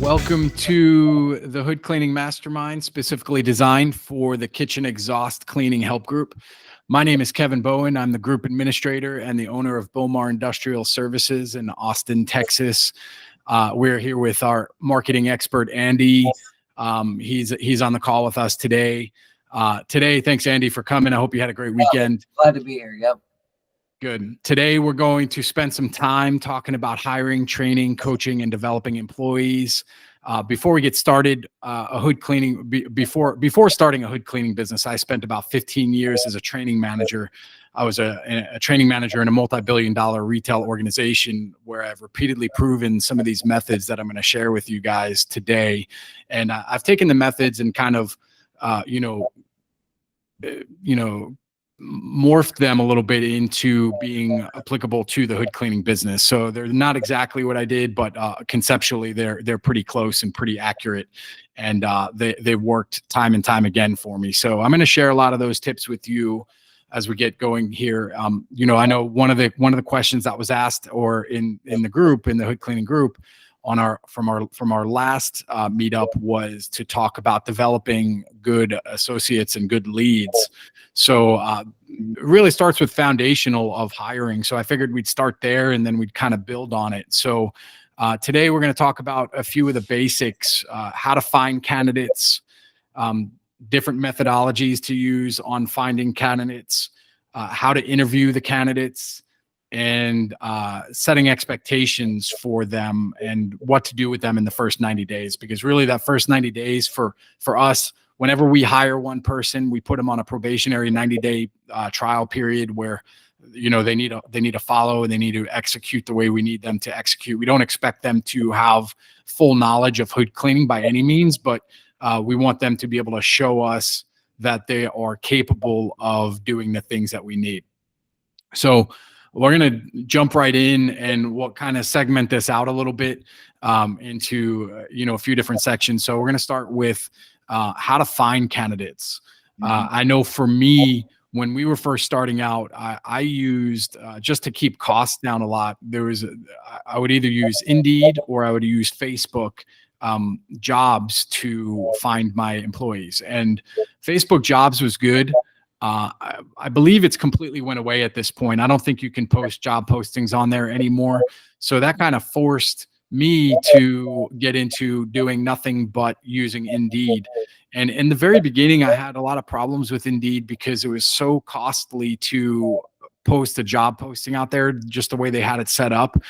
Welcome to the Hood Cleaning Mastermind, specifically designed for the kitchen exhaust cleaning help group. My name is Kevin Bowen. I'm the group administrator and the owner of Bomar Industrial Services in Austin, Texas. We're here with our marketing expert, Andy. He's on the call with us today. Thanks, Andy, for coming. I hope you had a great weekend. Glad to be here. Yep. Good. Today, we're going to spend some time talking about hiring, training, coaching, and developing employees. Before we get started, before starting a hood cleaning business, I spent about 15 years as a training manager. I was a training manager in a multi-billion-dollar retail organization where I've repeatedly proven some of these methods that I'm going to share with you guys today. And I've taken the methods and kind of, morphed them a little bit into being applicable to the hood cleaning business. So they're not exactly what I did, but conceptually they're pretty close and pretty accurate. And they worked time and time again for me. So I'm going to share a lot of those tips with you as we get going here. I know one of the questions that was asked or in the group, in the hood cleaning group, from our last meetup was to talk about developing good associates and good leads. So it really starts with foundational of hiring. So I figured we'd start there and then we'd kind of build on it. So today we're going to talk about a few of the basics, how to find candidates, different methodologies to use on finding candidates, how to interview the candidates, and setting expectations for them and what to do with them in the first 90 days. Because really that first 90 days for us, whenever we hire one person, we put them on a probationary 90-day trial period where, they need to follow and they need to execute the way we need them to execute. We don't expect them to have full knowledge of hood cleaning by any means, but we want them to be able to show us that they are capable of doing the things that we need. So we're going to jump right in and we'll kind of segment this out a little bit into, a few different sections. So we're going to start with how to find candidates. I know for me, when we were first starting out, I used, just to keep costs down a lot, I would either use Indeed or I would use Facebook jobs to find my employees. And Facebook jobs was good. I believe it's completely went away at this point. I don't think you can post job postings on there anymore. So that kind of forced me to get into doing nothing but using Indeed. And in the very beginning, I had a lot of problems with Indeed because it was so costly to post a job posting out there, just the way they had it set up.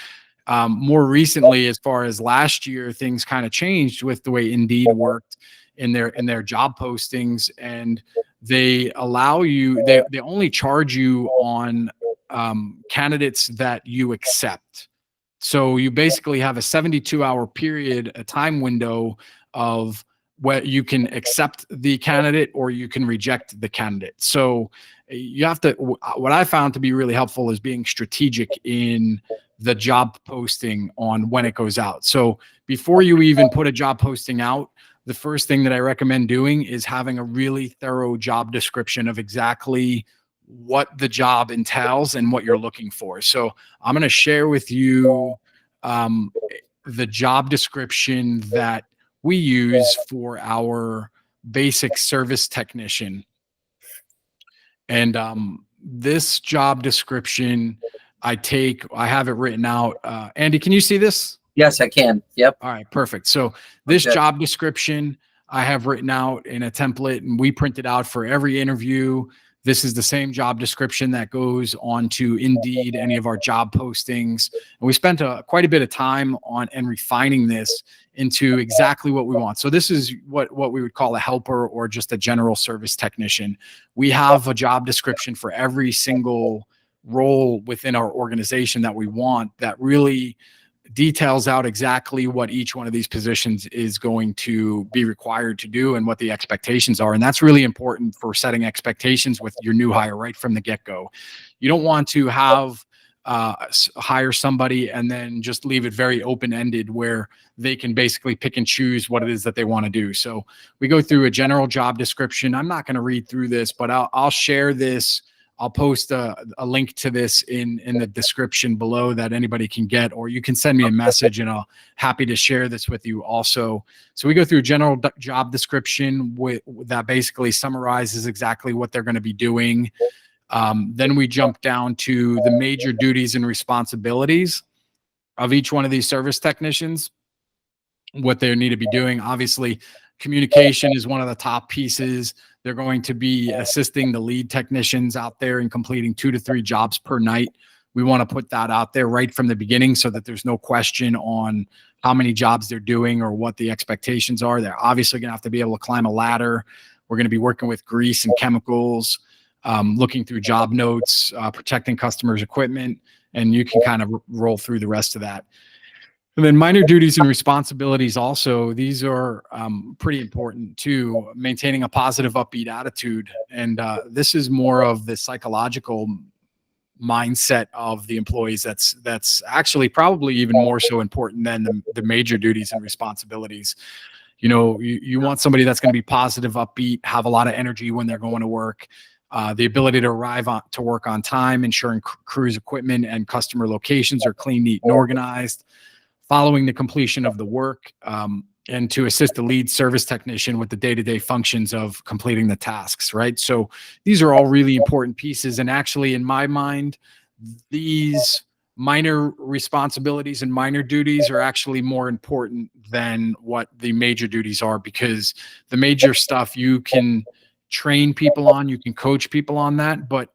More recently, as far as last year, things kind of changed with the way Indeed worked in their job postings, and they allow you, they only charge you on candidates that you accept. So you basically have a 72-hour period, a time window of where you can accept the candidate or you can reject the candidate. So you have to, what I found to be really helpful is being strategic in the job posting on when it goes out. So before you even put a job posting out, the first thing that I recommend doing is having a really thorough job description of exactly what the job entails and what you're looking for. So I'm going to share with you the job description that we use for our basic service technician. And this job description, I have it written out. Andy, can you see this? Yes, I can. Yep. All right, perfect. So this job description I have written out in a template and we print it out for every interview. This is the same job description that goes on to Indeed, any of our job postings. And we spent quite a bit of time on and refining this into exactly what we want. So this is what we would call a helper or just a general service technician. We have a job description for every single role within our organization that we want that really details out exactly what each one of these positions is going to be required to do and what the expectations are. And that's really important for setting expectations with your new hire right from the get-go. You don't want to have hire somebody and then just leave it very open-ended where they can basically pick and choose what it is that they want to do. So we go through a general job description. I'm not going to read through this, but I'll share this I'll post a link to this in the description below that anybody can get, or you can send me a message and I'll happy to share this with you also. So we go through general job description that basically summarizes exactly what they're going to be doing. Then we jump down to the major duties and responsibilities of each one of these service technicians, what they need to be doing. Obviously, communication is one of the top pieces. They're going to be assisting the lead technicians out there in completing 2 to 3 jobs per night. We want to put that out there right from the beginning so that there's no question on how many jobs they're doing or what the expectations are. They're obviously going to have to be able to climb a ladder. We're going to be working with grease and chemicals, looking through job notes, protecting customers' equipment, and you can kind of roll through the rest of that. And then minor duties and responsibilities also, these are pretty important too, maintaining a positive, upbeat attitude. And this is more of the psychological mindset of the employees that's actually probably even more so important than the major duties and responsibilities. You know, you want somebody that's going to be positive, upbeat, have a lot of energy when they're going to work, the ability to arrive to work on time, ensuring crew's equipment and customer locations are clean, neat, and organized, following the completion of the work, and to assist the lead service technician with the day-to-day functions of completing the tasks, right? So these are all really important pieces. And actually, in my mind, these minor responsibilities and minor duties are actually more important than what the major duties are, because the major stuff you can train people on, you can coach people on that. But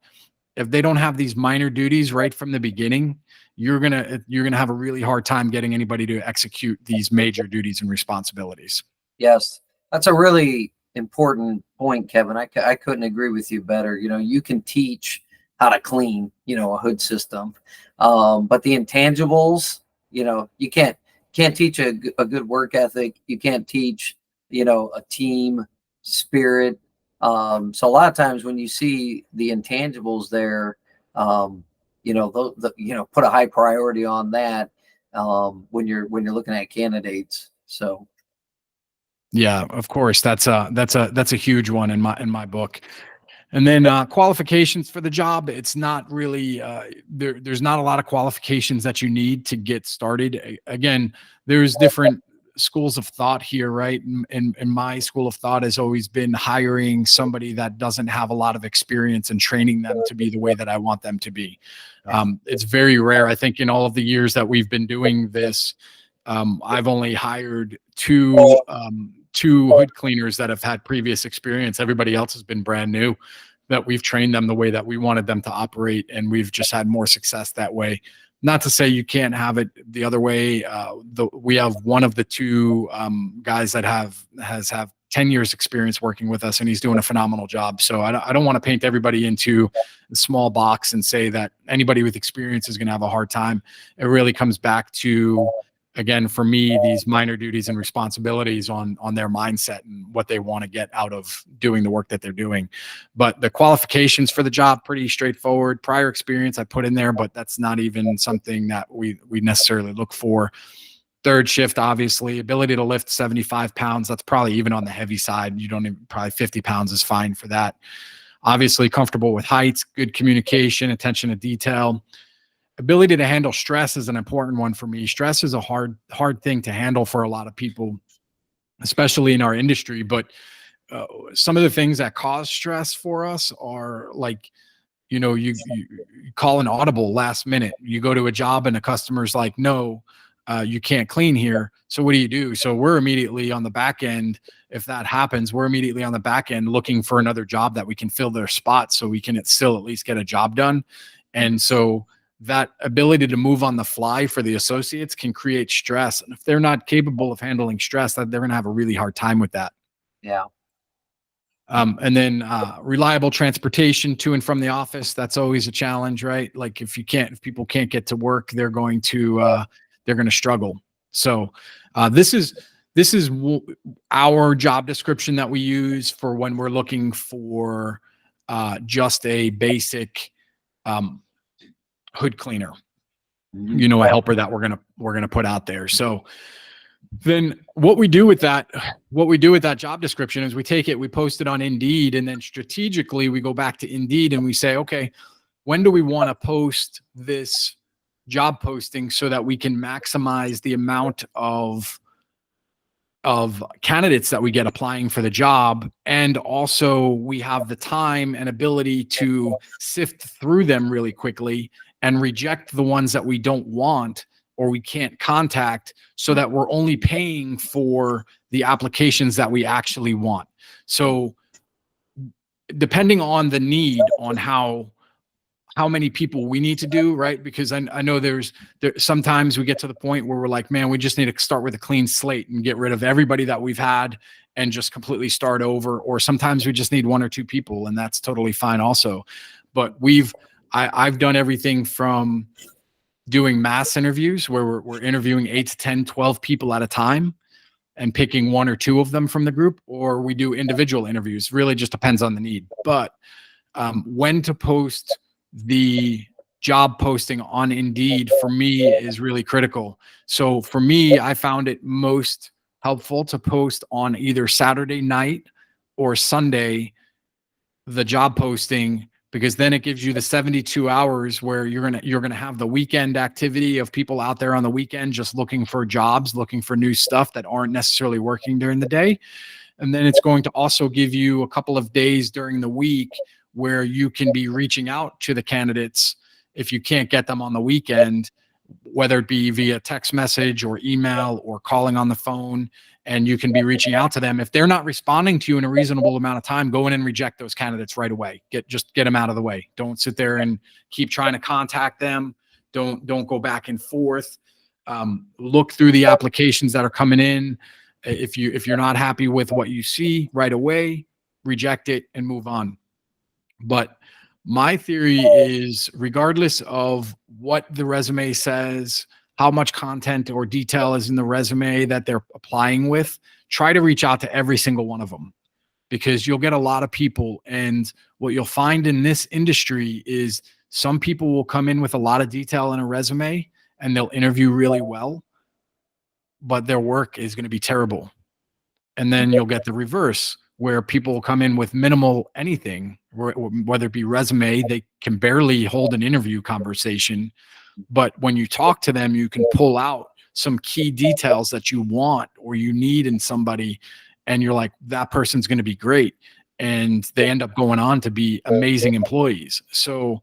if they don't have these minor duties right from the beginning, you're gonna have a really hard time getting anybody to execute these major duties and responsibilities. Yes. That's a really important point, Kevin. I couldn't agree with you better. You know, you can teach how to clean, you know, a hood system. But the intangibles, you know, you can't teach a good work ethic. You can't teach, you know, a team spirit. So a lot of times when you see the intangibles there, you know, you know, put a high priority on that when you're looking at candidates. So Yeah, of course, that's a huge one in my book. And then qualifications for the job, it's not really there's not a lot of qualifications that you need to get started. Again, there's different schools of thought here, right? And my school of thought has always been hiring somebody that doesn't have a lot of experience and training them to be the way that I want them to be. It's very rare. I think in all of the years that we've been doing this, I've only hired two hood cleaners that have had previous experience. Everybody else has been brand new, that we've trained them the way that we wanted them to operate, and we've just had more success that way. Not to say you can't have it the other way. We have one of the two guys that has 10 years experience working with us, and he's doing a phenomenal job. So I don't want to paint everybody into a small box and say that anybody with experience is going to have a hard time. It really comes back to, again, for me, these minor duties and responsibilities on their mindset and what they want to get out of doing the work that they're doing. But the qualifications for the job, pretty straightforward. Prior experience I put in there, but that's not even something that we necessarily look for. Third shift, obviously, ability to lift 75 pounds. That's probably even on the heavy side. You don't even, probably 50 pounds is fine for that. Obviously comfortable with heights, good communication, attention to detail. Ability to handle stress is an important one for me. Stress is a hard thing to handle for a lot of people, especially in our industry. But some of the things that cause stress for us are like, you know, you call an audible last minute. You go to a job and the customer's like, no, you can't clean here. So what do? So we're immediately on the back end. If that happens, we're immediately on the back end looking for another job that we can fill their spot so we can still at least get a job done. And so that ability to move on the fly for the associates can create stress. And if they're not capable of handling stress, they're going to have a really hard time with that. yeah. And then reliable transportation to and from the office. That's always a challenge, right? Like if people can't get to work, they're going to struggle. So this is our job description that we use for when we're looking for just a basic hood cleaner, you know, a helper that we're gonna put out there. So Then what we do with that job description is we take it, we post it on Indeed, and then strategically we go back to Indeed and we say, okay, when do we want to post this job posting so that we can maximize the amount of candidates that we get applying for the job, and also we have the time and ability to sift through them really quickly and reject the ones that we don't want or we can't contact, so that we're only paying for the applications that we actually want. So depending on the need, on how many people we need to do, right? Because I know there sometimes we get to the point where we're like, man, we just need to start with a clean slate and get rid of everybody that we've had and just completely start over. Or sometimes we just need 1 or 2 people, and that's totally fine also. But I've done everything from doing mass interviews where we're interviewing 8 to 10, 12 people at a time and picking 1 or 2 of them from the group, or we do individual interviews. Really just depends on the need. But when to post the job posting on Indeed for me is really critical. So for me, I found it most helpful to post on either Saturday night or Sunday, the job posting, because then it gives you the 72 hours where you're going to have the weekend activity of people out there on the weekend just looking for jobs, looking for new stuff that aren't necessarily working during the day. And then it's going to also give you a couple of days during the week where you can be reaching out to the candidates if you can't get them on the weekend, whether it be via text message or email or calling on the phone, and you can be reaching out to them. If they're not responding to you in a reasonable amount of time, go in and reject those candidates right away. Just get them out of the way. Don't sit there and keep trying to contact them. Don't go back and forth. Look through the applications that are coming in. If you're not happy with what you see right away, reject it and move on. But my theory is, regardless of what the resume says, how much content or detail is in the resume that they're applying with, try to reach out to every single one of them, because you'll get a lot of people. And what you'll find in this industry is some people will come in with a lot of detail in a resume and they'll interview really well, but their work is going to be terrible. And then you'll get the reverse, where people will come in with minimal anything, whether it be resume, they can barely hold an interview conversation. But when you talk to them, you can pull out some key details that you want or you need in somebody. And you're like, that person's going to be great. And they end up going on to be amazing employees. So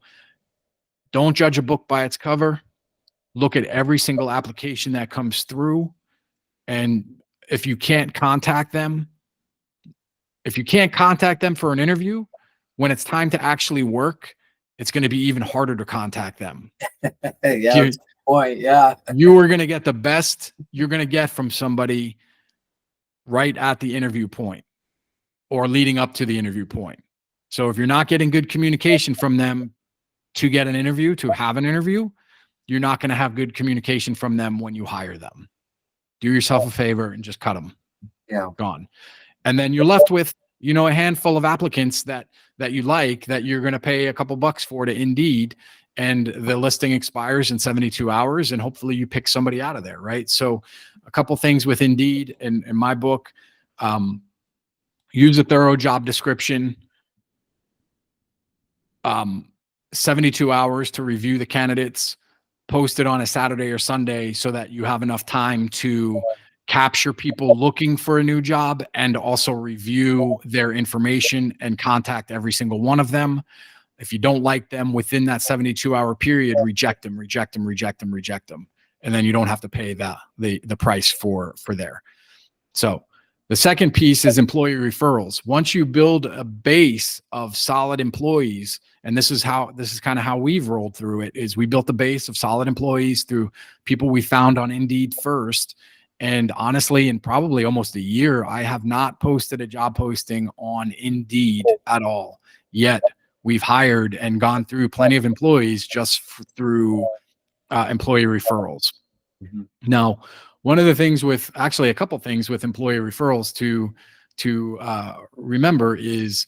don't judge a book by its cover. Look at every single application that comes through. And if you can't contact them for an interview, when it's time to actually work, it's going to be even harder to contact them. Yeah, that's the point. Yeah. You are going to get the best you're going to get from somebody right at the interview point or leading up to the interview point. So if you're not getting good communication from them to get an interview, to have an interview, you're not going to have good communication from them when you hire them. Do yourself a favor and just cut them. Yeah. Gone. And then you're left with, a handful of applicants that you like, that you're going to pay a couple bucks for to Indeed, and the listing expires in 72 hours, and hopefully you pick somebody out of there, right? So a couple things with Indeed in my book: use a thorough job description, 72 hours to review the candidates, post it on a Saturday or Sunday so that you have enough time to capture people looking for a new job and also review their information and contact every single one of them. If you don't like them within that 72-hour period, reject them. And then you don't have to pay the price for there. So the second piece is employee referrals. Once you build a base of solid employees, and this is kind of how we've rolled through it, is we built a base of solid employees through people we found on Indeed first. And honestly, in probably almost a year, I have not posted a job posting on Indeed at all. Yet we've hired and gone through plenty of employees just through employee referrals. Mm-hmm. Now, one of the things a couple things with employee referrals to remember is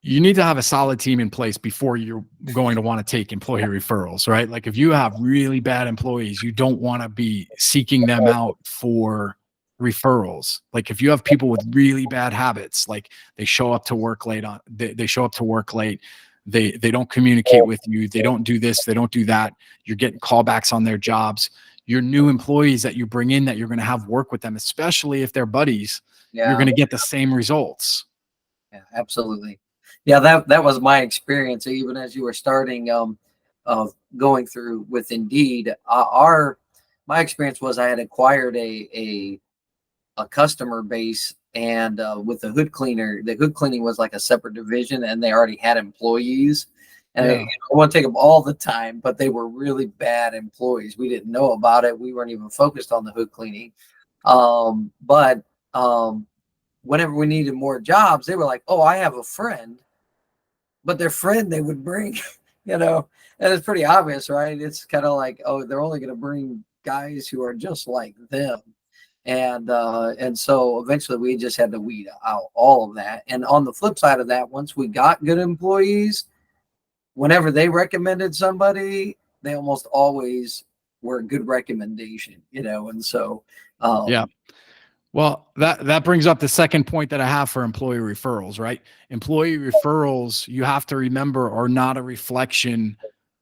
you need to have a solid team in place before you're going to want to take employee referrals, right? Like if you have really bad employees, you don't want to be seeking them out for referrals. Like if you have people with really bad habits, like they show up to work late they show up to work late, they don't communicate with you, they don't do this, they don't do that, you're getting callbacks on their jobs. Your new employees that you bring in that you're going to have work with them, especially if they're buddies, you're going to get the same results. Yeah, absolutely. Yeah, that was my experience. Even as you were starting, going through with Indeed, my experience was I had acquired a customer base, and with the hood cleaning was like a separate division, and they already had employees. And I want to take them all the time, but they were really bad employees. We didn't know about it. We weren't even focused on the hood cleaning. But whenever we needed more jobs, they were like, "Oh, I have a friend," but their friend they would bring, and it's pretty obvious, right? It's kind of like, oh, they're only going to bring guys who are just like them. And so eventually we just had to weed out all of that. And on the flip side of that, once we got good employees, whenever they recommended somebody, they almost always were a good recommendation, and so yeah. Well, that brings up the second point that I have for employee referrals, right? Employee referrals, you have to remember, are not a reflection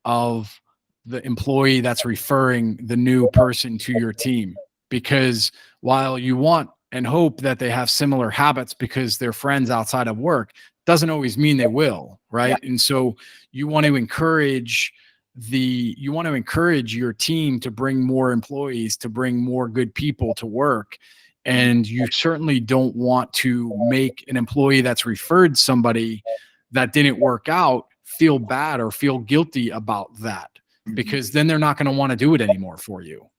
of the employee that's referring the new person to your team. Because while you want and hope that they have similar habits because they're friends outside of work, doesn't always mean they will, right? Yeah. And so you want to encourage your team to bring more employees, to bring more good people to work. And you certainly don't want to make an employee that's referred somebody that didn't work out feel bad or feel guilty about that, because then they're not going to want to do it anymore for you.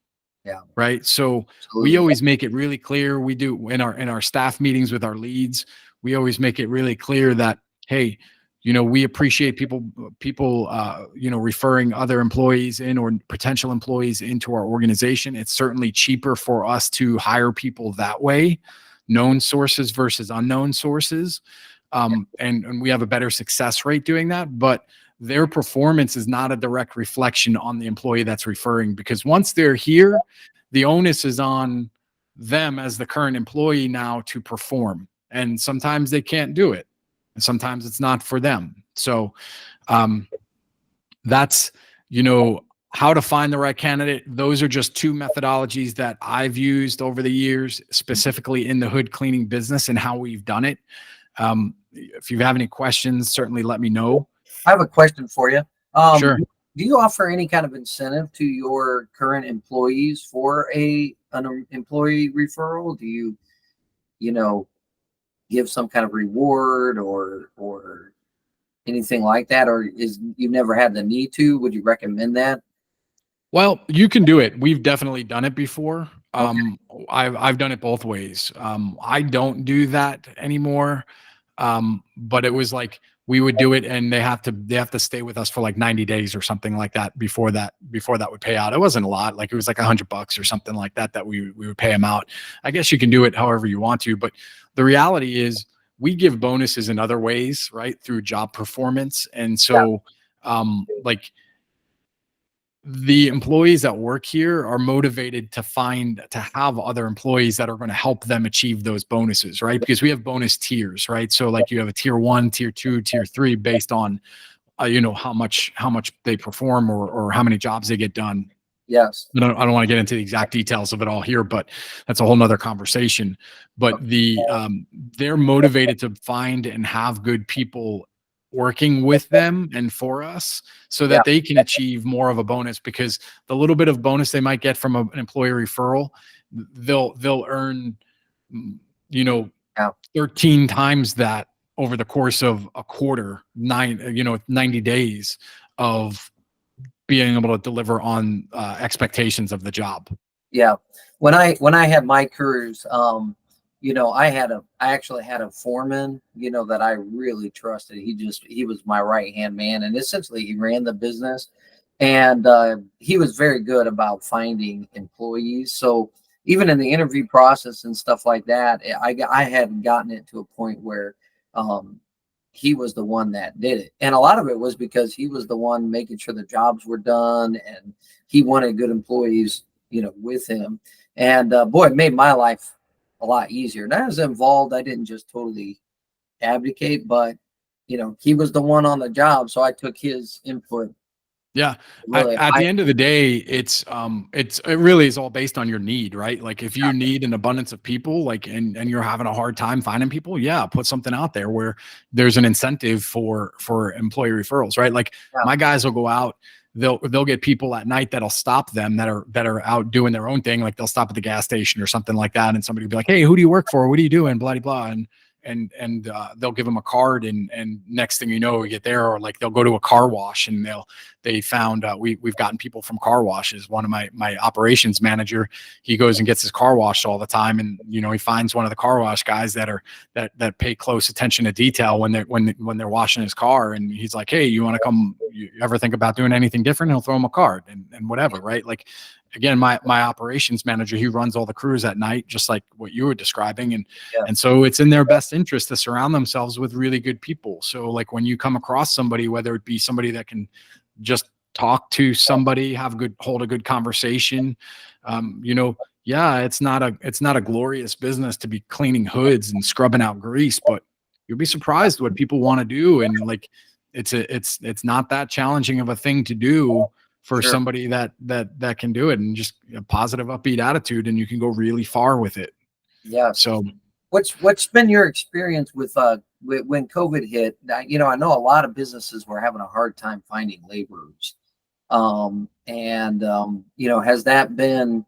Yeah. Right. So we always make it really clear. We do in our staff meetings with our leads, we always make it really clear that, hey, we appreciate people, referring other employees in or potential employees into our organization. It's certainly cheaper for us to hire people that way, known sources versus unknown sources. And we have a better success rate doing that, but their performance is not a direct reflection on the employee that's referring, because once they're here, the onus is on them as the current employee now to perform. And sometimes they can't do it. And sometimes it's not for them. So that's, how to find the right candidate. Those are just two methodologies that I've used over the years, specifically in the hood cleaning business and how we've done it. If you have any questions, certainly let me know. I have a question for you. Sure. Do you offer any kind of incentive to your current employees for an employee referral? Do you, give some kind of reward or anything like that? Or you've never had the need to? Would you recommend that? Well, you can do it. We've definitely done it before. I've done it both ways. I don't do that anymore. But it was like, we would do it and they have to stay with us for like 90 days or something like that before that would pay out. It wasn't a lot. Like it was like $100 or something like that we would pay them out. I guess you can do it however you want to, but the reality is we give bonuses in other ways, right? Through job performance. And so, like the employees that work here are motivated to have other employees that are going to help them achieve those bonuses, right? Because we have bonus tiers, right? So like you have a tier 1, tier 2, tier 3 based on, how much they perform or how many jobs they get done. Yes. I don't want to get into the exact details of it all here, but that's a whole nother conversation. But they're motivated to find and have good people working with them and for us so that they can achieve more of a bonus, because the little bit of bonus they might get from an employee referral, they'll earn, 13 times that over the course of a quarter, 90 days of being able to deliver on expectations of the job. Yeah. When I had my crews, I actually had a foreman, that I really trusted. He was my right hand man, and essentially he ran the business, and he was very good about finding employees. So even in the interview process and stuff like that, I had gotten it to a point where he was the one that did it. And a lot of it was because he was the one making sure the jobs were done, and he wanted good employees, with him. And boy, it made my life a lot easier. And I was involved. I didn't just totally abdicate, but he was the one on the job, so I took his input. Yeah. Really, At the end of the day, it really is all based on your need, right? Like if you need an abundance of people, like, and you're having a hard time finding people, yeah, put something out there where there's an incentive for employee referrals, right? Like yeah, my guys will go out, they'll get people at night that'll stop them that are out doing their own thing. Like they'll stop at the gas station or something like that. And somebody will be like, hey, who do you work for? What are you doing? Blah, blah, blah. And they'll give them a card, and next thing you know, we get there. Or like they'll go to a car wash, and they found we've gotten people from car washes. One of my operations manager, he goes and gets his car washed all the time, and he finds one of the car wash guys that pay close attention to detail when they're washing his car, and he's like, hey, you want to come? You ever think about doing anything different? He'll throw him a card and whatever, right? Like again, my operations manager, he runs all the crews at night, just like what you were describing. And so it's in their best interest to surround themselves with really good people. So like when you come across somebody, whether it be somebody that can just talk to somebody, hold a good conversation, yeah, it's not a glorious business to be cleaning hoods and scrubbing out grease, but you'll be surprised what people want to do. And like, it's not that challenging of a thing to do for sure. somebody that can do it, and just a positive, upbeat attitude, and you can go really far with it. Yeah. So what's been your experience with when COVID hit? I know a lot of businesses were having a hard time finding laborers. Has that been,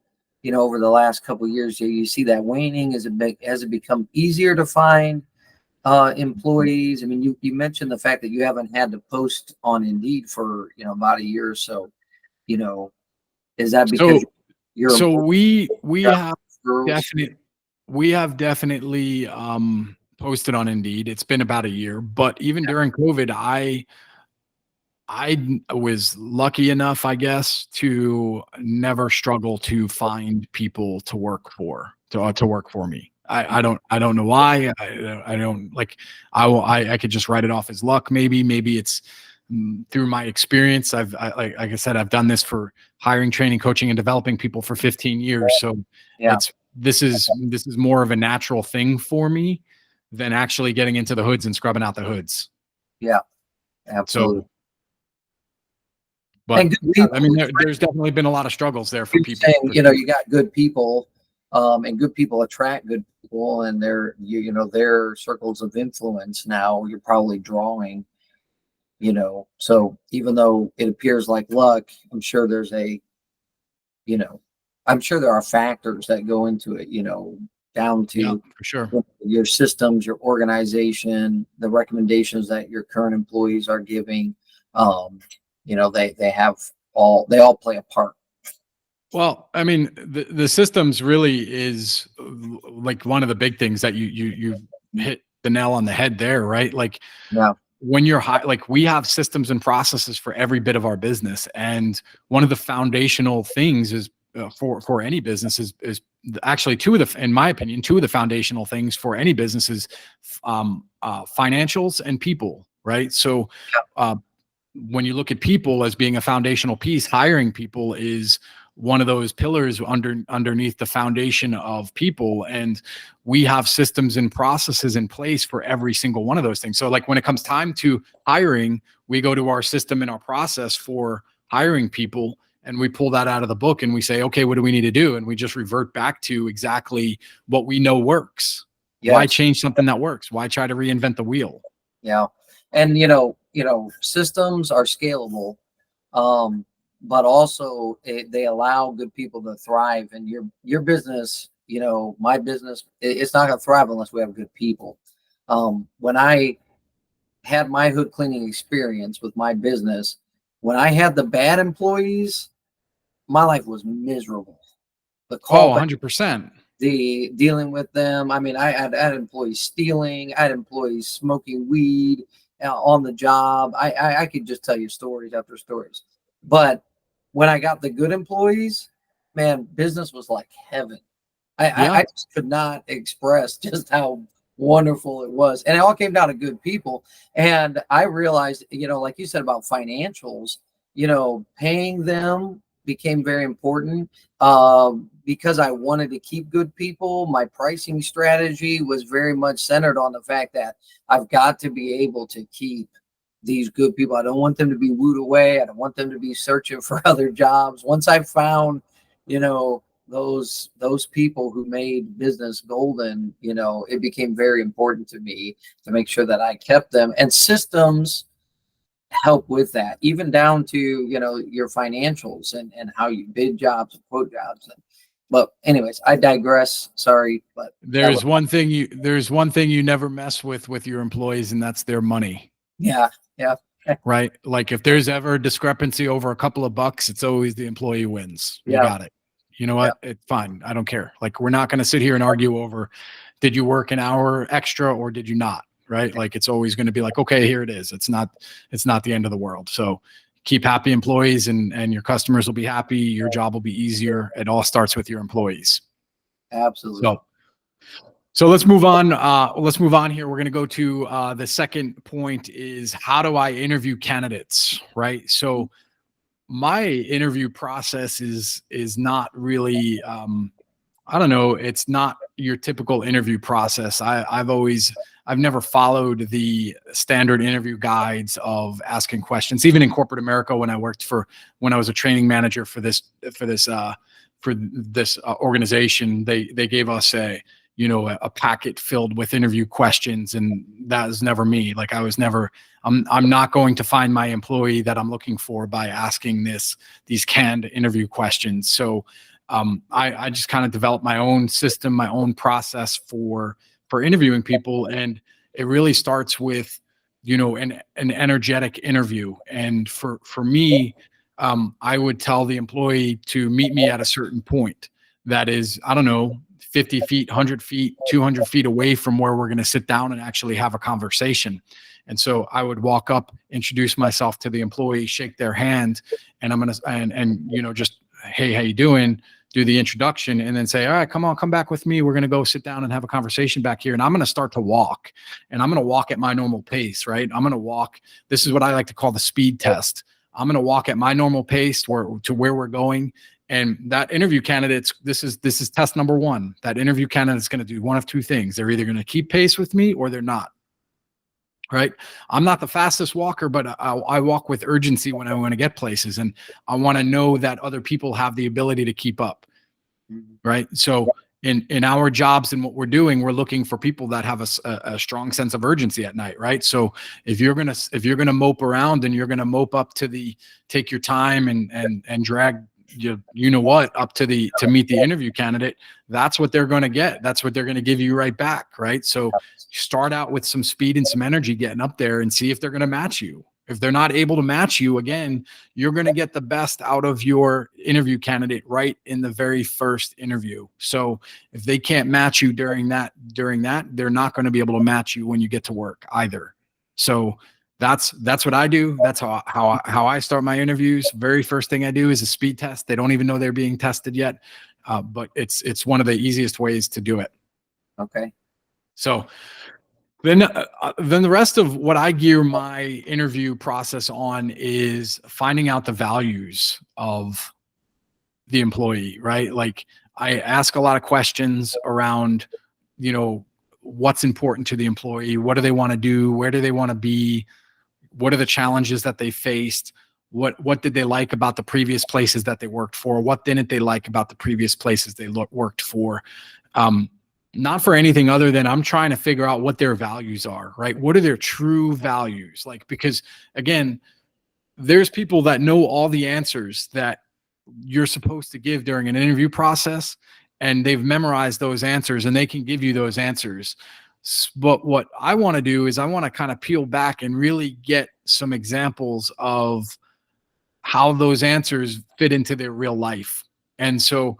over the last couple of years, you see that waning? Has it become easier to find employees? I mean, you mentioned the fact that you haven't had to post on Indeed for, about a year or so. Is that because you're so we have girls? definitely posted on Indeed. It's been about a year, but even during COVID, I was lucky enough, I guess, to never struggle to find people to work for me. I don't know why. I don't like, I could just write it off as luck. Maybe it's through my experience. Like I said, I've done this for hiring, training, coaching, and developing people for 15 years. So Yeah. this is more of a natural thing for me than actually getting into the hoods and scrubbing out the hoods. Yeah, absolutely. So, but And good people, I mean, there's definitely been a lot of struggles there for people. saying, you got good people, and good people attract good people, and their circles of influence. Now you're probably drawing, so even though it appears like luck, I'm sure I'm sure there are factors that go into it, down to for sure. your systems, your organization, the recommendations that your current employees are giving. They all play a part. Well, I mean, the systems really is like one of the big things that you hit the nail on the head there, right? Like, Yeah. When you're like we have systems and processes for every bit of our business, and one of the foundational things is for any business is actually in my opinion, two of the foundational things for any business is financials and people, right? So when you look at people as being a foundational piece, hiring people is one of those pillars underneath the foundation of people. And we have systems and processes in place for every single one of those things. So like when it comes time to hiring, we go to our system and our process for hiring people, and we pull that out of the book and we say, okay, what do we need to do? And we just revert back to exactly what we know works. Yes. Why change something that works? Why try to reinvent the wheel? Yeah. And, systems are scalable. But also they allow good people to thrive. And your business, my business, it's not going to thrive unless we have good people. When I had my hood cleaning experience with my business, when I had the bad employees, my life was miserable. The call, 100%. The dealing with them. I mean, I had employees stealing. I had employees smoking weed on the job. I could just tell you stories after stories. But when I got the good employees, man, business was like heaven. I just could not express just how wonderful it was. And it all came down to good people. And I realized, like you said about financials, paying them became very important because I wanted to keep good people. My pricing strategy was very much centered on the fact that I've got to be able to keep these good people. I don't want them to be wooed away. I don't want them to be searching for other jobs. Once I found, those people who made business golden, it became very important to me to make sure that I kept them. And systems help with that, even down to, your financials and how you bid jobs and quote jobs. But anyways, I digress. Sorry, but there's one thing you never mess with your employees, and that's their money. Yeah. Right. Like if there's ever a discrepancy over a couple of bucks, it's always the employee wins. You got it. You know what? It's fine. I don't care. Like, we're not going to sit here and argue over, did you work an hour extra or did you not? Right. Like, it's always going to be like, okay, here it is. It's not the end of the world. So keep happy employees and your customers will be happy. Your job will be easier. It all starts with your employees. Absolutely. So let's move on. Let's move on here. We're going to go to the second point is, how do I interview candidates? Right. So my interview process is not really, I don't know. It's not your typical interview process. I've never followed the standard interview guides of asking questions. Even in corporate America, when I was a training manager for this organization, they gave us a packet filled with interview questions, and that was never me. Like, I'm not going to find my employee that I'm looking for by asking these canned interview questions. So I just kind of developed my own system, my own process for interviewing people. And it really starts with, an energetic interview. And for me, I would tell the employee to meet me at a certain point that is, I don't know, 50 feet, 100 feet, 200 feet away from where we're going to sit down and actually have a conversation. And so I would walk up, introduce myself to the employee, shake their hand, and I'm going to, just, hey, how you doing? Do the introduction, and then say, all right, come back with me. We're going to go sit down and have a conversation back here. And I'm going to start to walk, and I'm going to walk at my normal pace, right? I'm going to walk. This is what I like to call the speed test. I'm going to walk at my normal pace to where we're going. And that interview candidates, this is test number one. That interview candidate's going to do one of two things. They're either going to keep pace with me or they're not. Right. I'm not the fastest walker, but I walk with urgency when I want to get places. And I want to know that other people have the ability to keep up. Right. So in our jobs and what we're doing, we're looking for people that have a strong sense of urgency at night. Right. So if you're going to mope around and you're going to mope up to take your time and drag up to meet the interview candidate, that's what they're going to get. That's what they're going to give you right back. Right. So start out with some speed and some energy getting up there and see if they're going to match you. If they're not able to match you, again, you're going to get the best out of your interview candidate right in the very first interview. So if they can't match you during that, they're not going to be able to match you when you get to work either. So that's what I do. That's how I start my interviews. Very first thing I do is a speed test. They don't even know they're being tested yet, but it's one of the easiest ways to do it. Okay. So then the rest of what I gear my interview process on is finding out the values of the employee, right? Like, I ask a lot of questions around, what's important to the employee. What do they want to do? Where do they want to be? What are the challenges that they faced? What did they like about the previous places that they worked for? What didn't they like about the previous places they worked for? Not for anything other than I'm trying to figure out what their values are, right? What are their true values? Like, because again, there's people that know all the answers that you're supposed to give during an interview process, and they've memorized those answers and they can give you those answers. But what I want to do is I want to kind of peel back and really get some examples of how those answers fit into their real life. And so,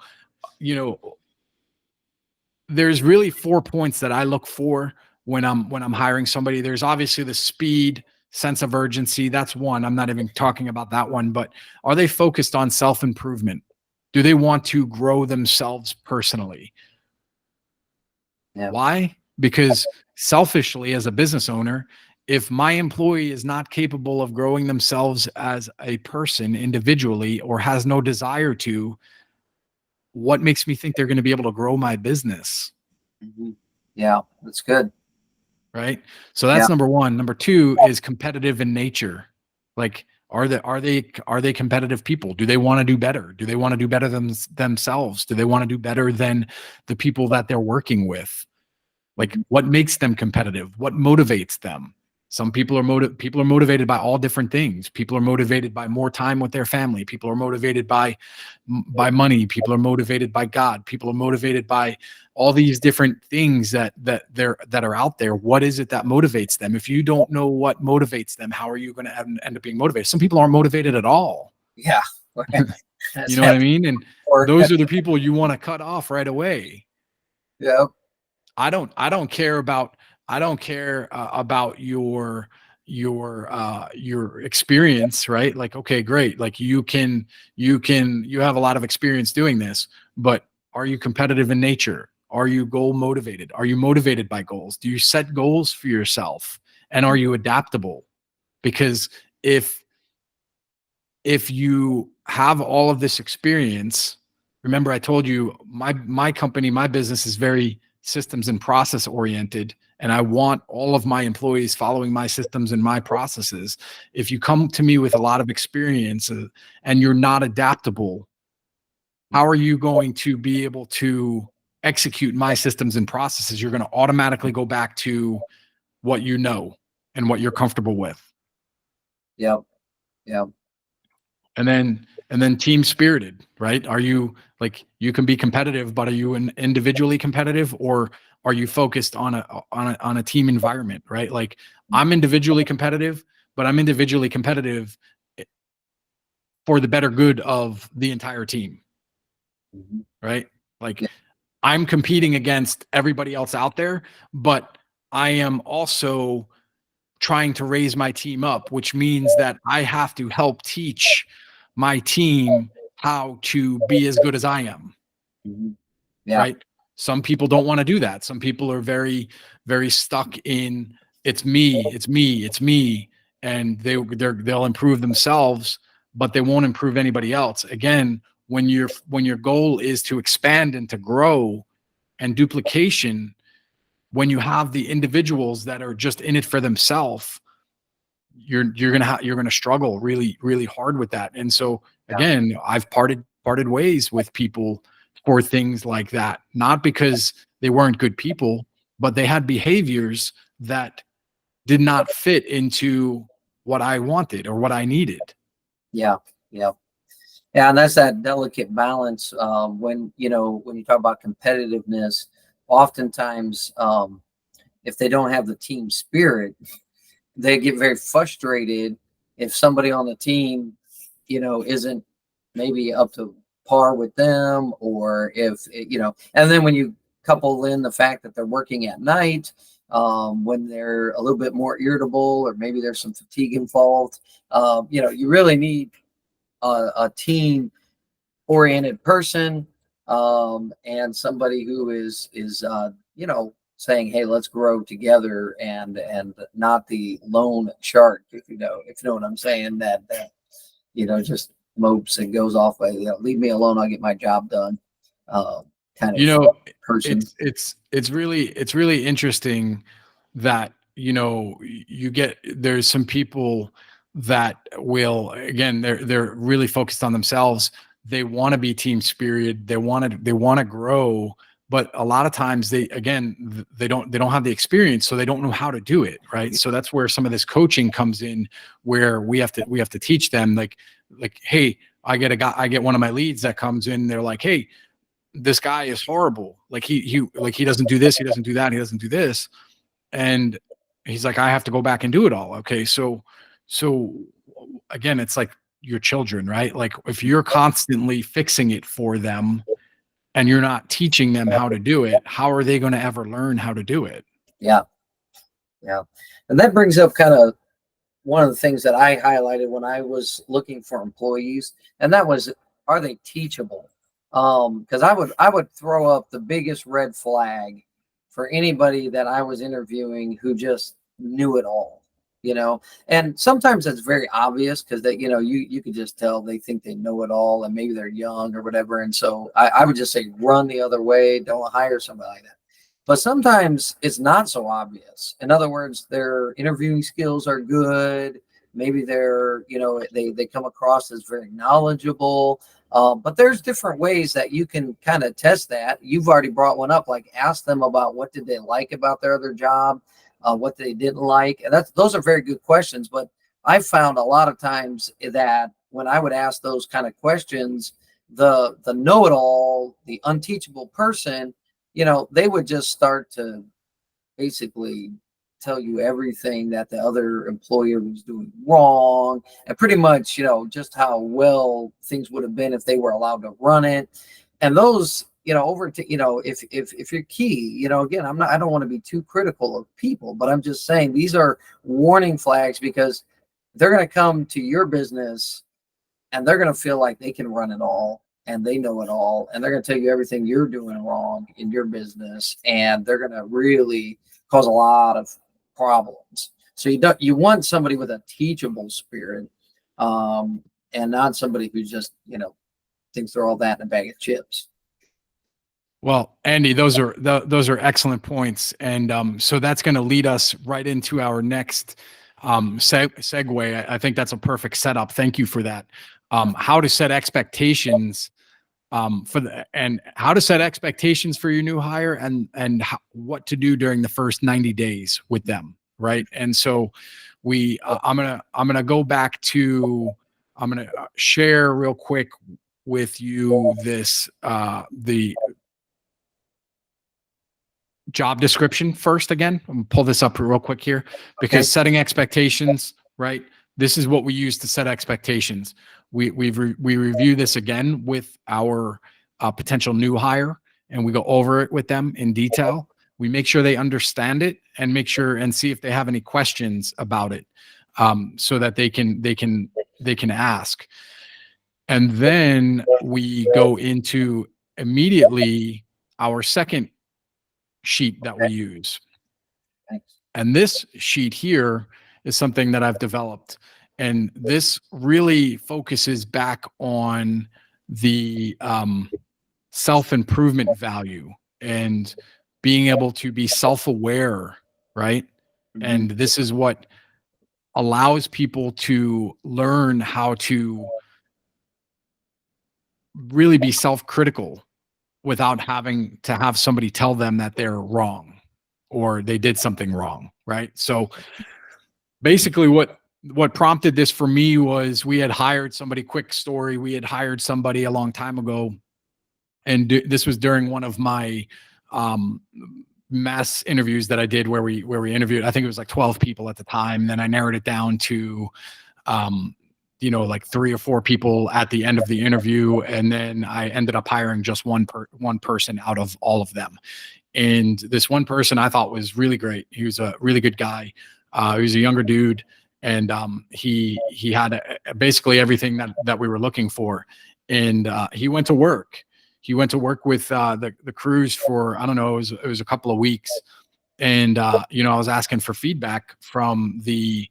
there's really 4 points that I look for when I'm hiring somebody. There's obviously the speed, sense of urgency. That's one. I'm not even talking about that one, but are they focused on self-improvement? Do they want to grow themselves personally? Yeah. Why? Because selfishly as a business owner, if my employee is not capable of growing themselves as a person individually or has no desire to, what makes me think they're going to be able to grow my business? Mhm. Yeah, that's good. Right. So Yeah. that's number one. Number two is competitive in nature. Like, are they competitive people? Do they want to do better? Do they want to do better than themselves? Do they want to do better than the people that they're working with? Like, Mhm. what makes them competitive? What motivates them? Some people are motivated by all different things. People are motivated by more time with their family. People are motivated by money. People are motivated by God. People are motivated by all these different things that are out there. What is it that motivates them? If you don't know what motivates them, how are you going to end up being motivated? Some people aren't motivated at all. Yeah. You That's know what I happened mean? And before. those are the people you want to cut off right away. Yeah. I don't care about about your experience, right? Like, okay, great. Like, you have a lot of experience doing this, but are you competitive in nature? Are you goal motivated? Are you motivated by goals? Do you set goals for yourself? And are you adaptable? Because if you have all of this experience, remember I told you my company, my business is very systems and process oriented, and I want all of my employees following my systems and my processes. If you come to me with a lot of experience and you're not adaptable, how are you going to be able to execute my systems and processes? You're going to automatically go back to what you know and what you're comfortable with. Yep. Yep. And then team spirited, right? Are you, like, you can be competitive, but are you individually competitive, or are you focused on a team environment, right? Like, I'm individually competitive, but I'm individually competitive for the better good of the entire team, Mhm. right? Like, Yeah. I'm competing against everybody else out there, but I am also trying to raise my team up, which means that I have to help teach my team how to be as good as I am, Mhm. Yeah. right? Some people don't want to do that. Some people are very, very stuck in it's me, it's me, it's me, and they'll improve themselves, but they won't improve anybody else. Again, when your goal is to expand and to grow and duplication, when you have the individuals that are just in it for themselves, you're gonna struggle really, really hard with that. And so Yeah. again, I've parted ways with people for things like that, not because they weren't good people, but they had behaviors that did not fit into what I wanted or what I needed. Yeah. Yeah. Yeah, and that's that delicate balance. When when you talk about competitiveness, oftentimes, if they don't have the team spirit, they get very frustrated if somebody on the team, isn't maybe up to par with them, or if and then when you couple in the fact that they're working at night, when they're a little bit more irritable, or maybe there's some fatigue involved, you really need a team oriented person, and somebody who is saying, hey, let's grow together, and not the lone shark, if you know what I'm saying, that just mopes and goes off by, leave me alone, I'll get my job done, uh, kind You of know, person. it's really interesting that, you get, there's some people that will, again, they're really focused on themselves. They want to be team spirited. They want to grow, but a lot of times they don't have the experience, so they don't know how to do it, right? So that's where some of this coaching comes in, where we have to teach them, like, hey, I get one of my leads that comes in, they're like, hey, this guy is horrible. Like, he doesn't do this, he doesn't do that, he doesn't do this. And he's like, I have to go back and do it all. Okay. So again, it's like your children, right? Like, if you're constantly fixing it for them and you're not teaching them how to do it, how are they going to ever learn how to do it? Yeah. Yeah. And that brings up kind of one of the things that I highlighted when I was looking for employees, and that was, are they teachable? Because I would throw up the biggest red flag for anybody that I was interviewing who just knew it all, and sometimes that's very obvious because they, you can just tell they think they know it all, and maybe they're young or whatever. And so I would just say run the other way. Don't hire somebody like that. But sometimes it's not so obvious. In other words, their interviewing skills are good. Maybe they're, they come across as very knowledgeable. But there's different ways that you can kind of test that. You've already brought one up, like ask them about what did they like about their other job, what they didn't like. And those are very good questions. But I found a lot of times that when I would ask those kind of questions, the know-it-all, the unteachable person, they would just start to basically tell you everything that the other employer was doing wrong, and pretty much, just how well things would have been if they were allowed to run it. And those, over to, if you're key, again, I don't want to be too critical of people, but I'm just saying these are warning flags, because they're going to come to your business and they're going to feel like they can run it all and they know it all, and they're going to tell you everything you're doing wrong in your business, and they're going to really cause a lot of problems. So you want somebody with a teachable spirit, and not somebody who just thinks they're all that in a bag of chips. Well, Andy, those are excellent points, and so that's going to lead us right into our next segue. I think that's a perfect setup. Thank you for that. How to set expectations how to set expectations for your new hire, and what to do during the first 90 days with them, right? And so I'm gonna go back to, I'm gonna share real quick with you this the job description first. Again, I'm gonna pull this up real quick here, because setting expectations, right? This is what we use to set expectations. We review this again with our potential new hire, and we go over it with them in detail. We make sure they understand it, and make sure and see if they have any questions about it, so that they can ask. And then we go into immediately our second sheet that we use. And this sheet here is something that I've developed. And this really focuses back on the self-improvement value and being able to be self-aware, right? Mm-hmm. And this is what allows people to learn how to really be self-critical without having to have somebody tell them that they're wrong or they did something wrong, right? So basically what prompted this for me was we had hired somebody, quick story, we had hired somebody a long time ago, and this was during one of my mass interviews that I did where we interviewed, I think it was like 12 people at the time. Then I narrowed it down to like 3 or 4 people at the end of the interview, and then I ended up hiring just one person out of all of them. And this one person I thought was really great. He was a really good guy. He was a younger dude, and he had basically everything that we were looking for. And he went to work. He went to work with the crews for, I don't know, it was a couple of weeks. And I was asking for feedback from the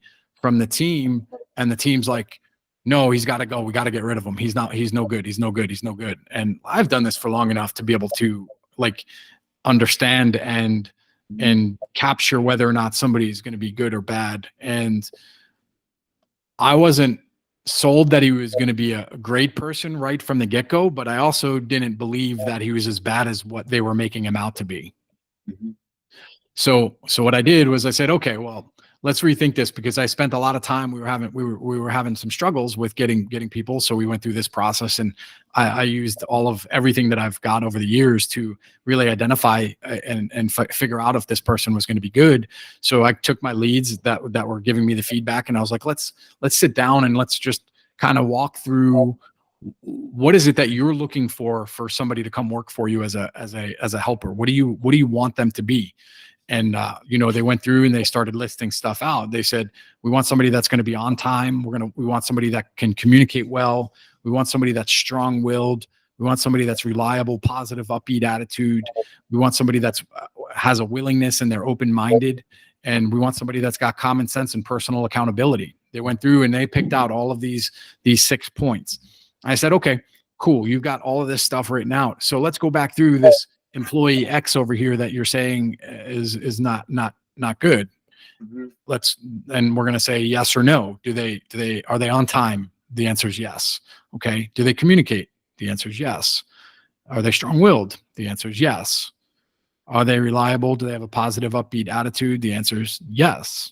team, and the team's like, no, he's got to go. We got to get rid of him. He's no good. He's no good. He's no good. And I've done this for long enough to be able to understand and capture whether or not somebody is going to be good or bad. And I wasn't sold that he was going to be a great person right from the get-go, but I also didn't believe that he was as bad as what they were making him out to be. Mm-hmm. So what I did was I said, okay, well, let's rethink this, because I spent a lot of time. We were having some struggles with getting people. So we went through this process, and I used everything that I've got over the years to really identify and figure out if this person was going to be good. So I took my leads that were giving me the feedback, and I was like, let's sit down and let's just kind of walk through what is it that you're looking for somebody to come work for you as a helper. What do you want them to be? And, they went through and they started listing stuff out. They said, we want somebody that's going to be on time. We want somebody that can communicate well. We want somebody that's strong-willed. We want somebody that's reliable, positive, upbeat attitude. We want somebody that's has a willingness and they're open-minded, and we want somebody that's got common sense and personal accountability. They went through and they picked out all of these 6 points. I said, okay, cool. You've got all of this stuff written out. So let's go back through this employee X over here that you're saying is not good. And we're going to say yes or no. Are they on time? The answer is yes. Okay. Do they communicate? The answer is yes. Are they strong-willed? The answer is yes. Are they reliable? Do they have a positive, upbeat attitude? The answer is yes.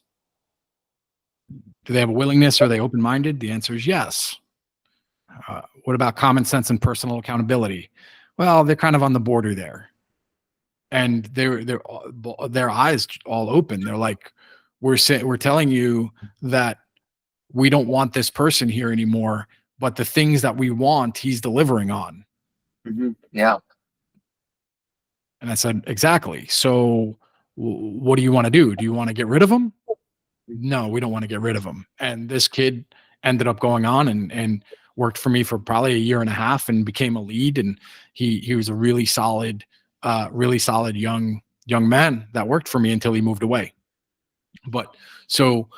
Do they have a willingness? Are they open-minded? The answer is yes. What about common sense and personal accountability? Well, they're kind of on the border there. And their eyes all open. They're like, we're telling you that we don't want this person here anymore, but the things that we want, he's delivering on. Yeah. And I said, exactly. So what do you want to do? Do you want to get rid of him? No, we don't want to get rid of him. And this kid ended up going on and worked for me for probably a year and a half and became a lead. And he was a really solid young man that worked for me until he moved away. But so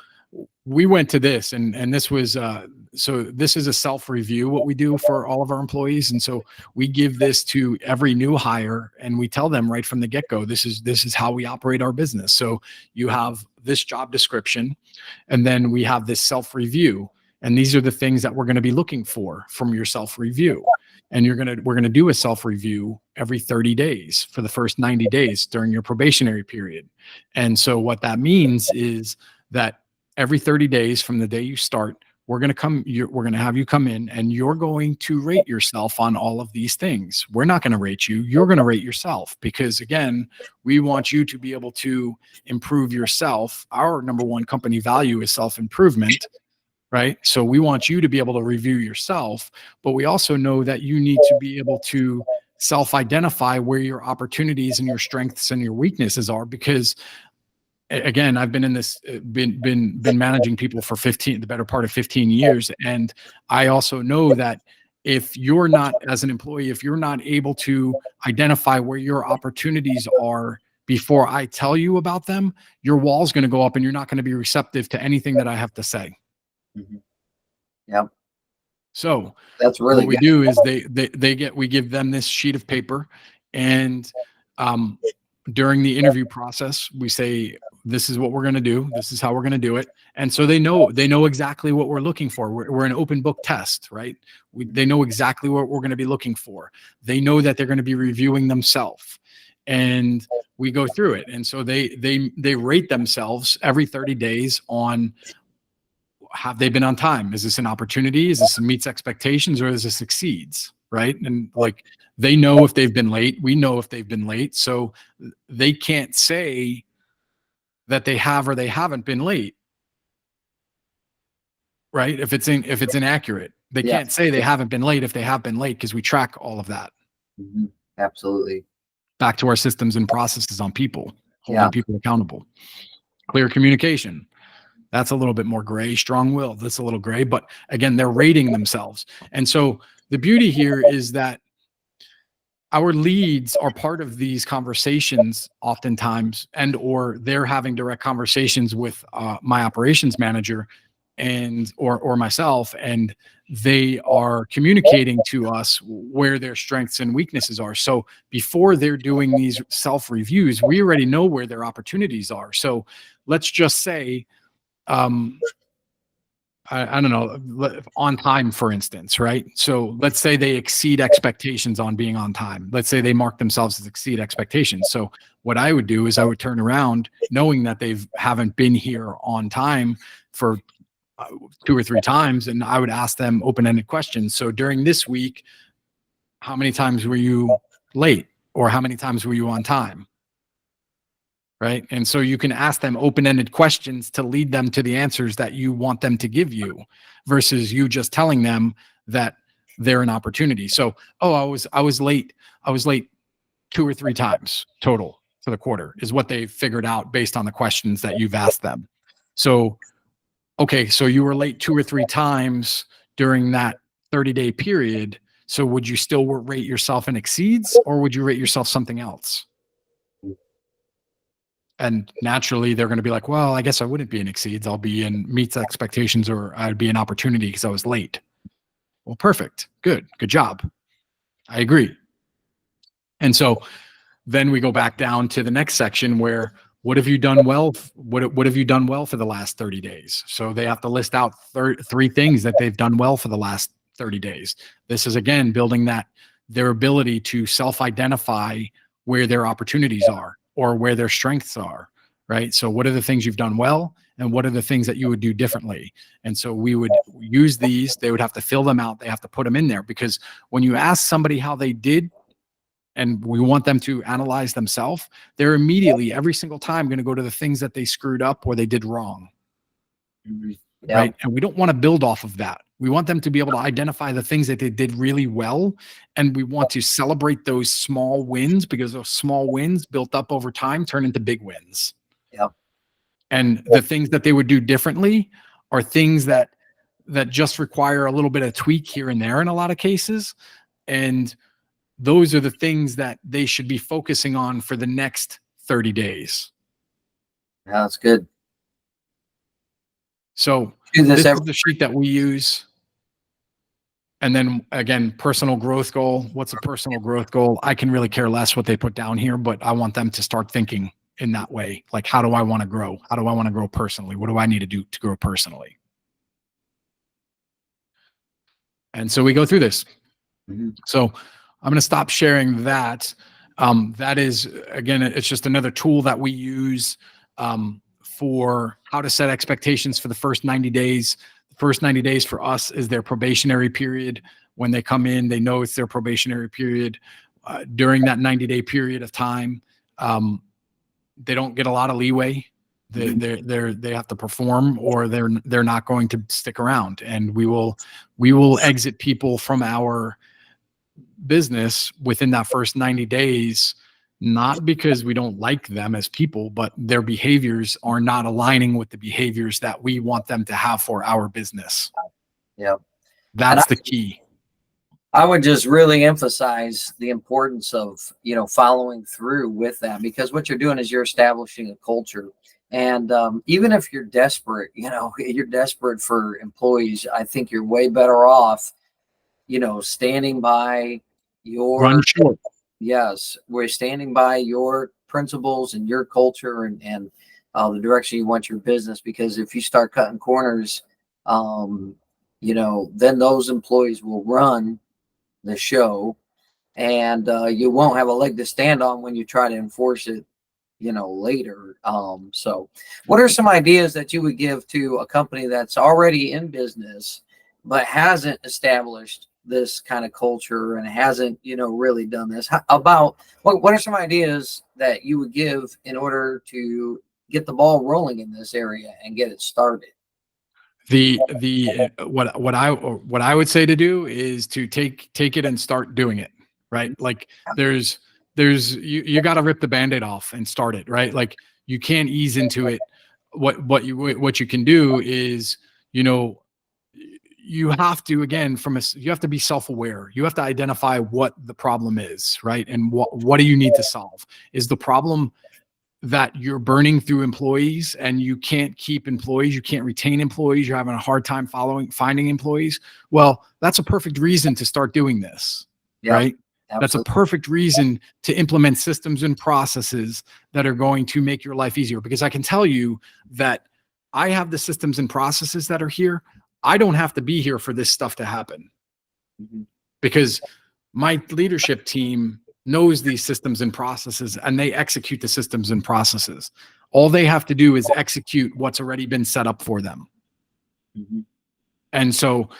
we went to this and this was so this is a self-review, what we do for all of our employees. And so we give this to every new hire and we tell them right from the get-go, this is how we operate our business. So you have this job description, and then we have this self-review, and these are the things that we're going to be looking for from your self-review. And we're going to do a self-review every 30 days for the first 90 days during your probationary period. And so what that means is that every 30 days from the day you start, we're going to have you come in and you're going to rate yourself on all of these things. We're not going to rate you. You're going to rate yourself because, again, we want you to be able to improve yourself. Our number one company value is self-improvement, right? So we want you to be able to review yourself, but we also know that you need to be able to self-identify where your opportunities and your strengths and your weaknesses are, because again, I've been in this, been managing people for the better part of 15 years. And I also know that if you're not, as an employee, if you're not able to identify where your opportunities are before I tell you about them, your wall's going to go up and you're not going to be receptive to anything that I have to say. Yeah. So that's really what we good. do is we give them this sheet of paper, and during the interview process, we say, this is what we're going to do. This is how we're going to do it. And so they know exactly what we're looking for. We're an open book test, right? They know exactly what we're going to be looking for. They know that they're going to be reviewing themselves, and we go through it. And so they rate themselves every 30 days on, have they been on time? Is this an opportunity? Is this meets expectations, or is this exceeds? Right. And like, they know if they've been late, we know if they've been late. So they can't say that they have or they haven't been late. Right. If it's inaccurate, they can't say they haven't been late if they have been late, because we track all of that. Absolutely. Back to our systems and processes on people, holding people accountable. Clear communication. That's a little bit more gray. Strong will, that's a little gray, but again, they're rating themselves. And so the beauty here is that our leads are part of these conversations oftentimes, and or they're having direct conversations with my operations manager or myself, and they are communicating to us where their strengths and weaknesses are. So before they're doing these self-reviews, we already know where their opportunities are. So let's just say, I don't know, on time, for instance, right? So let's say they exceed expectations on being on time. Let's say they mark themselves as exceed expectations. So what I would do is I would turn around, knowing that haven't been here on time for 2 or 3 times, and I would ask them open-ended questions. So during this week, how many times were you late, or how many times were you on time? Right. And so you can ask them open-ended questions to lead them to the answers that you want them to give you, versus you just telling them that they're an opportunity. So, I was late 2 or 3 times total for the quarter is what they figured out based on the questions that you've asked them. So, okay, so you were late 2 or 3 times during that 30-day period. So would you still rate yourself in exceeds, or would you rate yourself something else? And naturally they're going to be like, well, I guess I wouldn't be in exceeds. I'll be in meets expectations, or I'd be an opportunity because I was late. Well, perfect. Good job. I agree. And so then we go back down to the next section where, what have you done well? What have you done well for the last 30 days? So they have to list out three things that they've done well for the last 30 days. This is, again, building their ability to self-identify where their opportunities are or where their strengths are, right? So what are the things you've done well, and what are the things that you would do differently? And so we would use these. They would have to fill them out. They have to put them in there, because when you ask somebody how they did, and we want them to analyze themselves, they're immediately, every single time, going to go to the things that they screwed up or they did wrong. Right. And we don't want to build off of that. We want them to be able to identify the things that they did really well. And we want to celebrate those small wins, because those small wins built up over time turn into big wins. Yep. And the things that they would do differently are things that just require a little bit of tweak here and there in a lot of cases. And those are the things that they should be focusing on for the next 30 days. Yeah, that's good. So this is the sheet that we use. And then again, personal growth goal. What's a personal growth goal? I can really care less what they put down here, but I want them to start thinking in that way. Like, how do I want to grow? How do I want to grow personally? What do I need to do to grow personally? And so we go through this. So I'm going to stop sharing that. That is, again, it's just another tool that we use for how to set expectations for the first 90 days. The first 90 days for us is their probationary period. When they come in, they know it's their probationary period. During that 90-day period of time, they don't get a lot of leeway. They have to perform, or they're not going to stick around. And we will exit people from our business within that first 90 days, not because we don't like them as people, but their behaviors are not aligning with the behaviors that we want them to have for our business. Yep. That's the key. I would just really emphasize the importance of, following through with that, because what you're doing is you're establishing a culture. And even if you're desperate, you're desperate for employees, I think you're way better off, standing by your run short. Yes, we're standing by your principles and your culture and the direction you want your business. Because if you start cutting corners, then those employees will run the show, and you won't have a leg to stand on when you try to enforce it, later. So what are some ideas that you would give to a company that's already in business but hasn't established this kind of culture and hasn't, really done this? What are some ideas that you would give in order to get the ball rolling in this area and get it started? What I would say to do is to take it and start doing it, right? Like you got to rip the Band-Aid off and start it, right? Like, you can't ease into it. What you can do is, you have to, again, you have to be self-aware. You have to identify what the problem is, right? And what do you need to solve? Is the problem that you're burning through employees and you can't keep employees, you can't retain employees, you're having a hard time finding employees? Well, that's a perfect reason to start doing this, right? Absolutely. That's a perfect reason to implement systems and processes that are going to make your life easier. Because I can tell you that I have the systems and processes that are here. I don't have to be here for this stuff to happen, because my leadership team knows these systems and processes, and they execute the systems and processes. All they have to do is execute what's already been set up for them. And so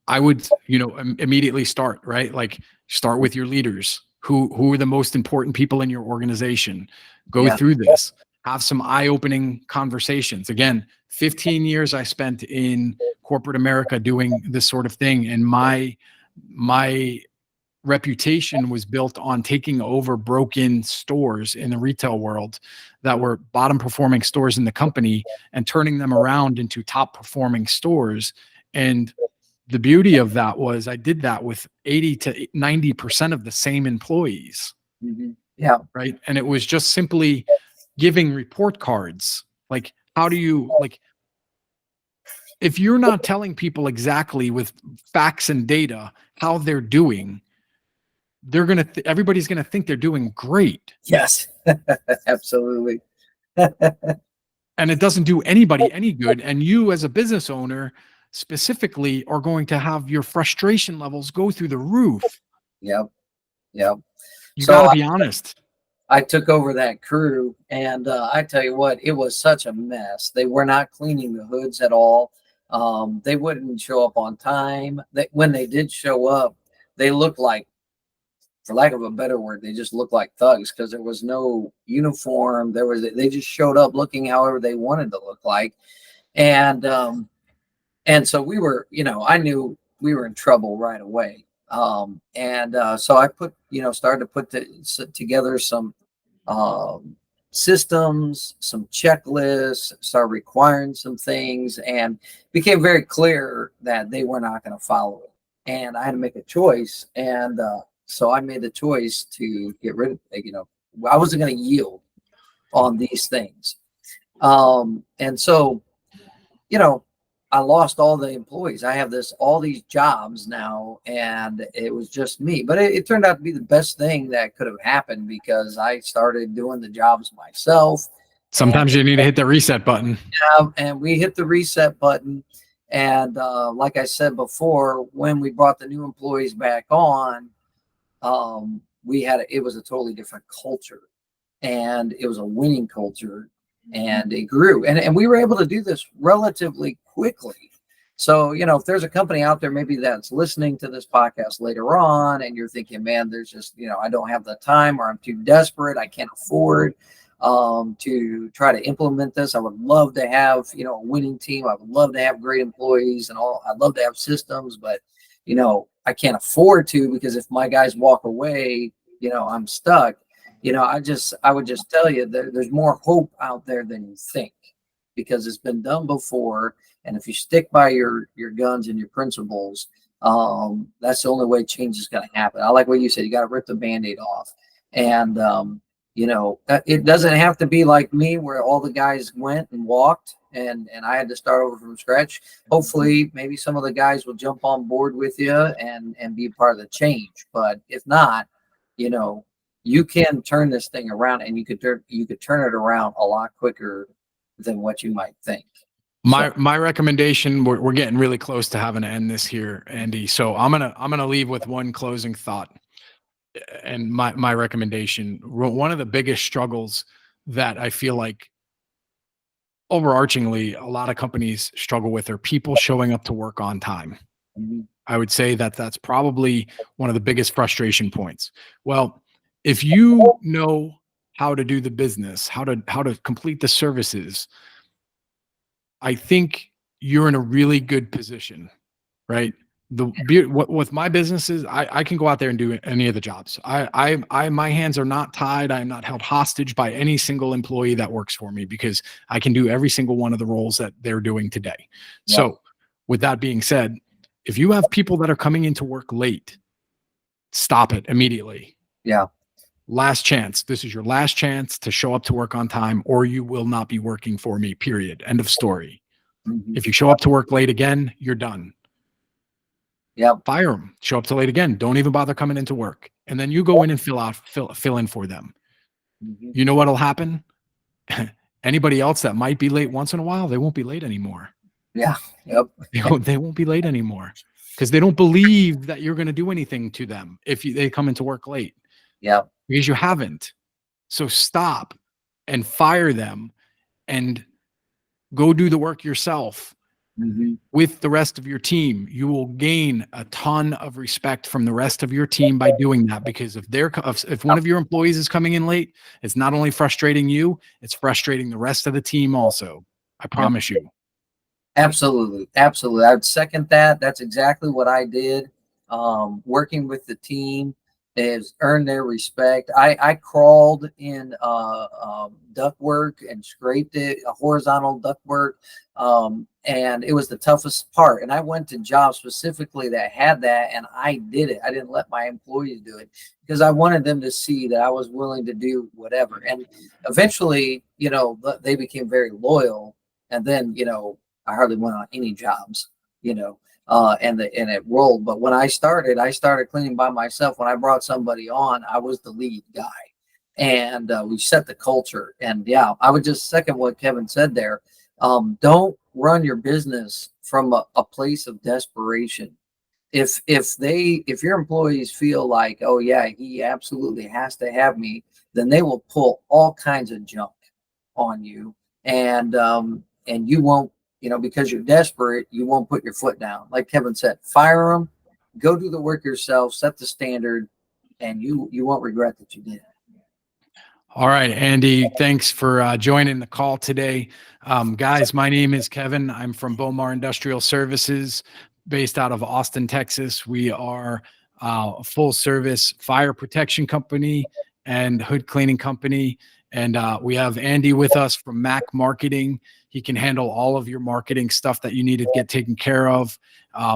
I would, immediately start, right? Like, start with your leaders. Who are the most important people in your organization? Go through this. Have some eye-opening conversations. Again, 15 years I spent in corporate America doing this sort of thing. And my reputation was built on taking over broken stores in the retail world that were bottom performing stores in the company and turning them around into top performing stores. And the beauty of that was I did that with 80 to 90% of the same employees. Yeah. Right. And it was just simply giving report cards. Like, how do you, like, if you're not telling people exactly with facts and data how they're doing, everybody's going to think they're doing great. Yes, absolutely. And it doesn't do anybody any good. And you, as a business owner, specifically, are going to have your frustration levels go through the roof. Yep. Yep. You So got to be honest. I took over that crew, and I tell you what, it was such a mess. They were not cleaning the hoods at all. They wouldn't show up on time. When they did show up, they looked like, for lack of a better word, they just looked like thugs because there was no uniform. They just showed up looking however they wanted to look like, and so we were, I knew we were in trouble right away. So I started to put together some systems, some checklists, started requiring some things, and became very clear that they were not going to follow it. And I had to make a choice. And so I made the choice to get rid of, I wasn't going to yield on these things. And so, I lost all the employees. I have all these jobs now, and it was just me. But it turned out to be the best thing that could have happened because I started doing the jobs myself. Sometimes you need to hit the reset button. Yeah, and we hit the reset button. And like I said before, when we brought the new employees back on, it was a totally different culture, and it was a winning culture. And it grew, and we were able to do this relatively quickly. So, if there's a company out there maybe that's listening to this podcast later on, and you're thinking, man, there's just, I don't have the time, or I'm too desperate, I can't afford to try to implement this. I would love to have, a winning team. I would love to have great employees and all. I'd love to have systems, but, I can't afford to, because if my guys walk away, I'm stuck. I would just tell you that there's more hope out there than you think, because it's been done before. And if you stick by your guns and your principles, that's the only way change is going to happen. I like what you said. You got to rip the Band-Aid off. And, it doesn't have to be like me, where all the guys went and walked and I had to start over from scratch. Hopefully, maybe some of the guys will jump on board with you and be part of the change. But if not, you can turn this thing around, and you could turn it around a lot quicker than what you might think. My recommendation, we're getting really close to having to end this here, Andy. So I'm gonna leave with one closing thought. And my recommendation, one of the biggest struggles that I feel like overarchingly a lot of companies struggle with are people showing up to work on time. Mm-hmm. I would say that that's probably one of the biggest frustration points. Well, if you know how to do the business, how to complete the services, I think you're in a really good position, right? With my businesses, I can go out there and do any of the jobs. My hands are not tied. I am not held hostage by any single employee that works for me, because I can do every single one of the roles that they're doing today. Yeah. So with that being said, if you have people that are coming into work late, stop it immediately. Yeah. Last chance. This is your last chance to show up to work on time, or you will not be working for me, period. End of story. Mm-hmm. If you show up to work late again, you're done. Yep. Fire them. Show up too late again. Don't even bother coming into work. And then you go in and fill in for them. Mm-hmm. You know what'll happen? Anybody else that might be late once in a while, they won't be late anymore. Yeah. Yep. They won't be late anymore, because they don't believe that you're going to do anything to them if they come into work late. Yeah. Because you haven't. So stop and fire them and go do the work yourself. Mm-hmm. With the rest of your team. You will gain a ton of respect from the rest of your team by doing that, because if one of your employees is coming in late, it's not only frustrating you, it's frustrating the rest of the team also. I promise you. Absolutely. Absolutely. I would second that. That's exactly what I did. Working with the team has earned their respect. I crawled in ductwork and scraped it, a horizontal ductwork, and it was the toughest part. And I went to jobs specifically that had that, and I did it. I didn't let my employees do it, because I wanted them to see that I was willing to do whatever. And eventually, they became very loyal. And then, I hardly went on any jobs, and it rolled. But when I started cleaning by myself. When I brought somebody on, I was the lead guy, and we set the culture. And yeah, I would just second what Kevin said there. Don't run your business from a place of desperation. If your employees feel like, oh yeah, he absolutely has to have me, then they will pull all kinds of junk on you, and you won't, because you're desperate, you won't put your foot down. Like Kevin said, fire them, go do the work yourself, set the standard, and you won't regret that you did. All right, Andy, thanks for joining the call today. Guys, my name is Kevin. I'm from Bomar Industrial Services, based out of Austin, Texas. We are a full service fire protection company and hood cleaning company. And we have Andy with us from Mac Marketing. He can handle all of your marketing stuff that you need to get taken care of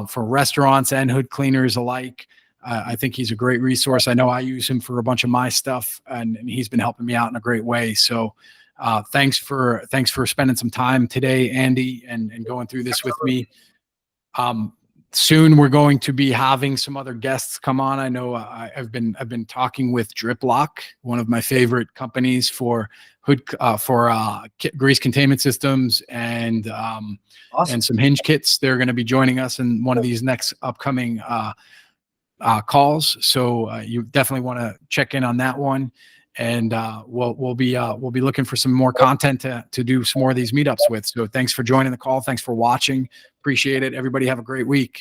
for restaurants and hood cleaners alike. I think he's a great resource. I know I use him for a bunch of my stuff, and he's been helping me out in a great way. So thanks for spending some time today, Andy, and going through this with me. Soon we're going to be having some other guests come on. I know I've been talking with Drip Lock, one of my favorite companies for grease containment systems and Awesome. and some hinge kits. They're going to be joining us in one of these next upcoming calls. So you definitely want to check in on that one. And we'll be looking for some more content to do some more of these meetups with. So thanks for joining the call. Thanks for watching. Appreciate it. Everybody have a great week.